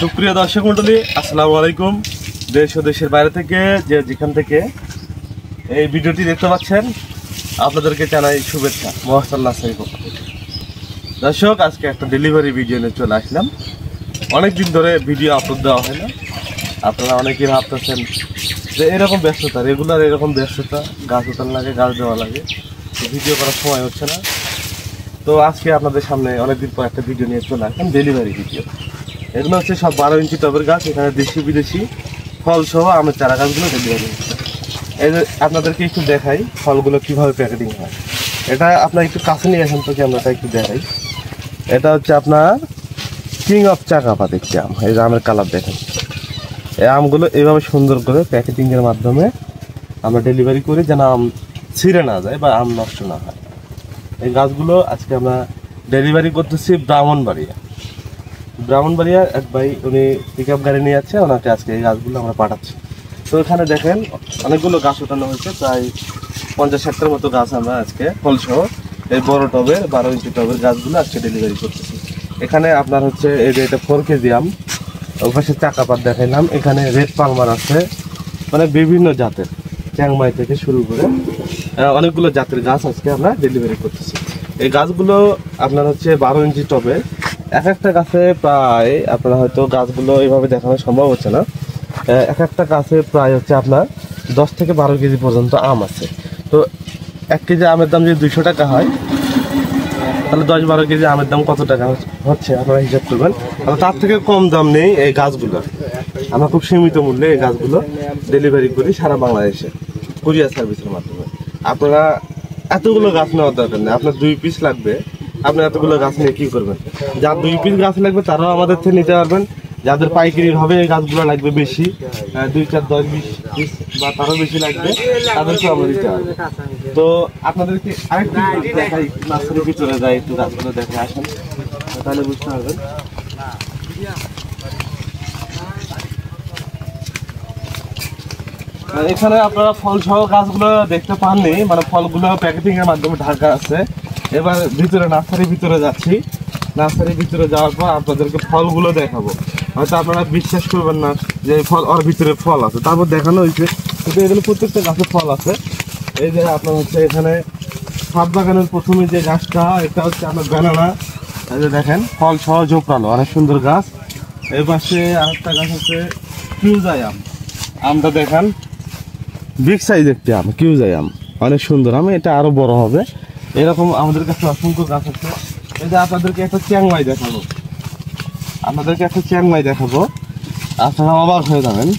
সুপ্রিয় দর্শক মণ্ডলী, আসসালামু আলাইকুম। দেশ ও দেশের বাইরে থেকে যেখান থেকে এই ভিডিওটি দেখতে পাচ্ছেন, আপনাদেরকে জানাই শুভেচ্ছা মহাস্থান নার্সারি পক্ষ থেকে। দর্শক, আজকে একটা ডেলিভারি ভিডিও নিয়ে চলে আসলাম। অনেকদিন ধরে ভিডিও আপলোড দেওয়া হয় না। আপনারা অনেকেই ভাবতেছেন যে এরকম ব্যস্ততা, রেগুলার এরকম ব্যস্ততা, গাছ উঠান লাগে, গাছ দেওয়া লাগে, ভিডিও করার সময় হচ্ছে না। তো আজকে আপনাদের সামনে অনেকদিন পর একটা ভিডিও নিয়ে চলে আসলাম, ডেলিভারি ভিডিও। এগুলো হচ্ছে সব 12 ইঞ্চি টবের গাছ। এখানে দেশি বিদেশি ফল সহ আমের চারা গাছগুলো ডেলিভারি হচ্ছে। এই যে আপনাদেরকে একটু দেখাই ফলগুলো কীভাবে প্যাকেটিং হয়। এটা আপনার একটু কাছে নিয়ে আসেন তো, ক্যামেরাটা একটু দেখাই। এটা হচ্ছে আপনার কিং অফ চাকাপা দেখছি আম। এই যে আমের কালার দেখেন। এই আমগুলো এইভাবে সুন্দর করে প্যাকেটিংয়ের মাধ্যমে আমরা ডেলিভারি করি, যেন আম ছিঁড়ে না যায় বা আম নষ্ট না হয়। এই গাছগুলো আজকে আমরা ডেলিভারি করতেছি ব্রাহ্মণবাড়িয়া। এক ভাই উনি পিক আপ গাড়ি নিয়ে যাচ্ছে, ওনাকে আজকে এই গাছগুলো আমরা পাঠাচ্ছি। তো এখানে দেখেন অনেকগুলো গাছ ওঠানো হয়েছে, প্রায় 50-60টার মতো গাছ আমরা আজকে ফলসহ এই বড় টবের 12 ইঞ্চি টবের গাছগুলো আজকে ডেলিভারি করতেছি। এখানে আপনার হচ্ছে এই যে এটা 4 কেজি আম, ওপাশে চাকাপাত দেখাইলাম। এখানে রেড পালমার আছে, মানে বিভিন্ন জাতের, চ্যাংমাই থেকে শুরু করে অনেকগুলো জাতের গাছ আজকে আমরা ডেলিভারি করতেছি। এই গাছগুলো আপনার হচ্ছে 12 ইঞ্চি টবে, এক একটা গাছে প্রায় আপনারা হয়তো গাছগুলো এইভাবে দেখানো সম্ভব হচ্ছে না। এক একটা গাছে প্রায় হচ্ছে আপনার 10 থেকে 12 কেজি পর্যন্ত আম আছে। তো 1 কেজি আমের দাম যদি 200 টাকা হয়, তাহলে 10-12 কেজি আমের দাম কত টাকা হচ্ছে আপনারা হিসাব করবেন। তাহলে তার থেকে কম দাম নেই এই গাছগুলো। আমরা খুব সীমিত মূল্যে এই গাছগুলো ডেলিভারি করি সারা বাংলাদেশে কুরিয়ার সার্ভিসের মাধ্যমে। আপনারা এতগুলো গাছ নেওয়ার দরকার নেই। আপনার 2 পিস লাগবে, আপনি এতগুলো গাছ নিয়ে কী করবেন? যার 2 পিস গাছ লাগবে তারাও আমাদের থেকে নিতে পারবেন। যাদের পাইকারি হবে এই গাছগুলো লাগবে বেশি, 2, 4, 10, 20 পিস বা তারও বেশি লাগবে, তাদেরকেও আমরা দিতে পারবো। তো আপনাদেরকে আরেকটু দেখাই, নার্সারির ভিতরে যাই, একটু গাছগুলো দেখে আসেন, তাহলে বুঝতে পারবেন। এখানে আপনারা ফল সহ গাছগুলো দেখতে পাননি, মানে ফলগুলো প্যাকেটিং এর মাধ্যমে ঢাকা আছে। এবার ভিতরে নার্সারির ভিতরে যাচ্ছি। নার্সারির ভিতরে যাওয়ার পর আপনাদেরকে ফলগুলো দেখাবো। হয়তো আপনারা বিশ্বাস করবেন না যে ফল ওর ভিতরে ফল আছে, তারপর দেখানো হয়েছে। কিন্তু এগুলো প্রত্যেকটা গাছে ফল আছে। এই যে আপনার হচ্ছে এখানে ছাদ বাগানের প্রথমে যে গাছটা, এটা হচ্ছে আপনার ব্যানানা। এই যে দেখেন ফল সহ জোপড়ানো, অনেক সুন্দর গাছ। এই পাশে আরেকটা গাছ হচ্ছে কিউজাই আম। আমটা দেখেন বিগ সাইজ একটি আম, কিউজাই আম, অনেক সুন্দর আম। এটা আরো বড় হবে। এরকম আমাদের কাছে অসংখ্য গাছ আছে। এই যে আপনাদেরকে একটা চ্যাংমাই দেখাবো, আপনারা অবাক হয়ে যাবেন।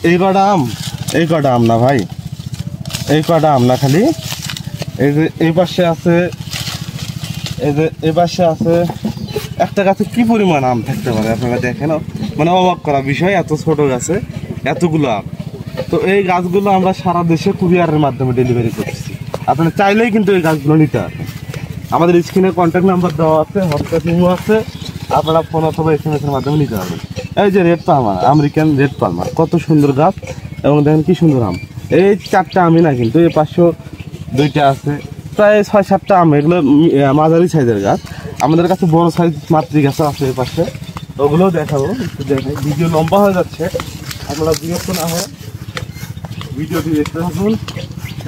এই কটা আম না ভাই, এই কটা আম না, খালি এই যে এই পাশে আছে, এই যে এই পাশে আছে। একটা গাছে কি পরিমাণ আম থাকতে পারে আপনারা দেখেন, মানে অবাক করা বিষয়, এত ছোট গাছে এতগুলো আম। তো এই গাছগুলো আমরা সারা দেশে কুরিয়ারের মাধ্যমে ডেলিভারি করছি। আপনারা চাইলেই কিন্তু এই গাছগুলো নিতে পারবেন। আমাদের স্ক্রিনে কন্ট্যাক্ট নাম্বার দেওয়া আছে, হোয়াটসঅ্যাপ ইমো আছে, আপনারা ফোন অথবা SMS এর মাধ্যমে নিতে পারবেন। এই যে red Palmer, American red Palmer, কত সুন্দর গাছ এবং দেখেন কি সুন্দর আম। এই 4টা আমি না, কিন্তু এই 502টা আছে, প্রায় 6-7টা আম। এগুলো মাঝারি সাইজের গাছ। আমাদের কাছে বড় সাইজ মাতৃ গাছ আছে এই পাশে, ওগুলোও দেখাবো। একটু দেখাই, ভিডিও লম্বা হয়ে যাচ্ছে, আপনারা বিরক্ত না হয় ভিডিওটি দেখতে থাকুন।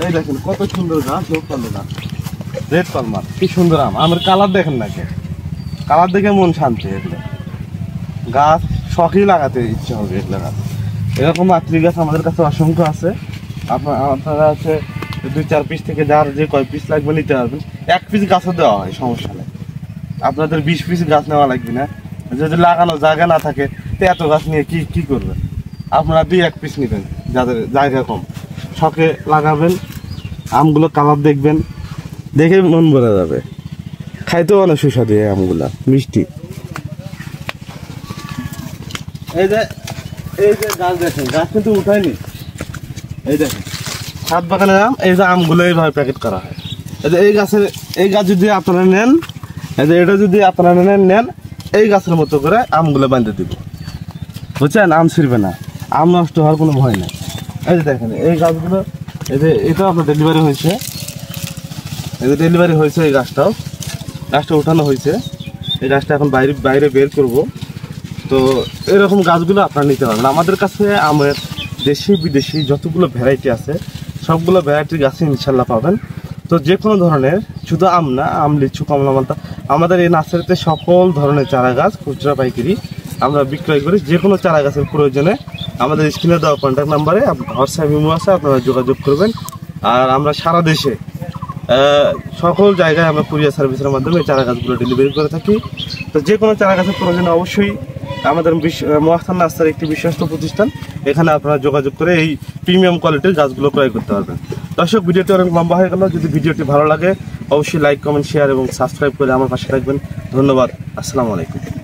এই দেখেন কত সুন্দর গাছ, রেড পালমার, কি সুন্দর আম। আমের কালার দেখেন না, কালার দেখে মন শান্তি। এগুলো গাছ শখই লাগাতে ইচ্ছে হবে। এগুলো গাছ, এরকম মাতৃ গাছ আমাদের কাছে অসংখ্য আছে। আপনারা হচ্ছে 2-4 পিস থেকে যার যে কয় পিস লাগবে নিতে পারবেন। 1 পিস গাছও দেওয়া হয়, সমস্যা নেই। আপনাদের 20 পিস গাছ নেওয়া লাগবে না। যদি লাগানো জায়গা না থাকে তো এত গাছ নিয়ে কি করবেন? আপনারা 2-1 পিস নেবেন, যাদের জায়গা কম, শখে লাগাবেন। আমগুলো কালার দেখবেন, দেখে মন ভরে যাবে। খাইতেও অনেক সুস্বাদু এই আমগুলা, মিষ্টি। এই যে গাছ দেখেন, গাছ কিন্তু উঠায়নি। এই দেখেন ছাদ বাগানের আম। এই যে আমগুলো এইভাবে প্যাকেট করা হয়। এই গাছ যদি আপনারা নেন, এই যে এটা যদি আপনারা নেন, এই গাছের মতো করে আমগুলো বাঁধতে দিব, বুঝছেন? আম ছিঁড়বে না, আম নষ্ট হওয়ার কোনো ভয় নেই। এই যে দেখেন এই গাছগুলো, এই যে এটাও আপনার ডেলিভারি হয়েছে। এই যে ডেলিভারি হয়েছে, এই গাছটা উঠানো হয়েছে। এই গাছটা এখন বাইরে বের করব। তো এরকম গাছগুলো আপনারা নিতে পারবেন। আমাদের কাছে আমের দেশি বিদেশি যতগুলো ভ্যারাইটি আছে সবগুলো ভ্যারাইটির গাছই ইনশাল্লাহ পাবেন। তো যে কোনো ধরনের, শুধু আম না, আম, লিচু, কমলা, মালটা, আমাদের এই নার্সারিতে সকল ধরনের চারা গাছ খুচরা পাইকারি আমরা বিক্রয় করি। যে কোনো চারা গাছের প্রয়োজনে আমাদের স্ক্রিনে দেওয়া কন্ট্যাক্ট নাম্বারে হোয়াটসঅ্যাপ ইমো আছে, আপনারা যোগাযোগ করবেন। আর আমরা সারা দেশে সকল জায়গায় আমরা কুরিয়ার সার্ভিসের মাধ্যমে এই চারা গাছগুলো ডেলিভারি করে থাকি। তো যে কোনো চারা গাছের প্রয়োজনে অবশ্যই আমাদের মহাস্থান নার্সারি একটি বিশ্বস্ত প্রতিষ্ঠান, এখানে আপনারা যোগাযোগ করে এই প্রিমিয়াম কোয়ালিটির গাছগুলো ক্রয় করতে পারবেন। দর্শক, ভিডিওটি অনেক লম্বা হয়ে গেল। যদি ভিডিওটি ভালো লাগে অবশ্যই লাইক, কমেন্ট, শেয়ার এবং সাবস্ক্রাইব করে আমার পাশে থাকবেন। ধন্যবাদ। আসসালামু আলাইকুম।